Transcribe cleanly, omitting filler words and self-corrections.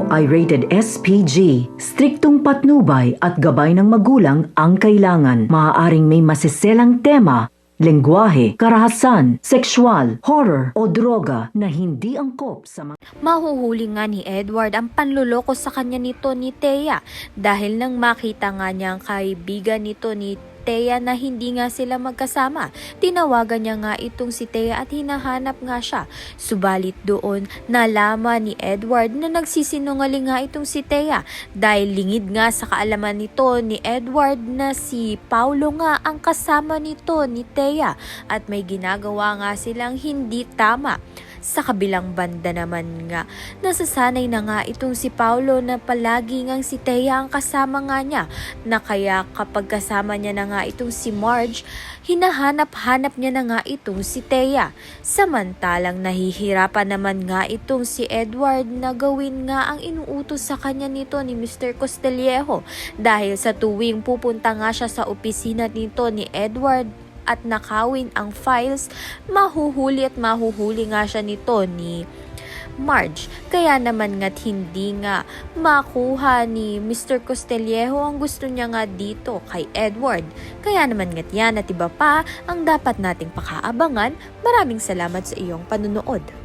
ito ay rated SPG. Striktong patnubay at gabay ng magulang ang kailangan. Maaaring may masiselang tema, lengguwahe, karahasan, sexual, horror o droga na hindi angkop sa mga... Mahuhuli nga ni Edward ang panluloko sa kanya nito ni Thea dahil nang makita nga niya ang kaibigan nito ni Thea na hindi nga sila magkasama. Tinawagan niya nga itong si Thea at hinahanap nga siya. Subalit doon, nalaman ni Edward na nagsisinungaling nga itong si Thea dahil lingid nga sa kaalaman nito ni Edward na si Paulo nga ang kasama nito ni Thea at may ginagawa nga silang hindi tama. Sa kabilang banda naman nga, nasasanay na nga itong si Paulo na palagi ngang si Thea ang kasama nga niya, na kaya kapag kasama niya na nga itong si Marge, hinahanap-hanap niya na nga itong si Thea. Samantalang nahihirapan naman nga itong si Edward na gawin nga ang inuutos sa kanya nito ni Mr. Costelejo dahil sa tuwing pupunta nga siya sa opisina nito ni Edward at nakawin ang files, mahuhuli nga siya nito ni Marge. Kaya naman nga't hindi nga makuha ni Mr. Costelejo ang gusto niya nga dito kay Edward. Kaya naman nga't yan at iba pa ang dapat nating pakaabangan. Maraming salamat sa iyong panunood.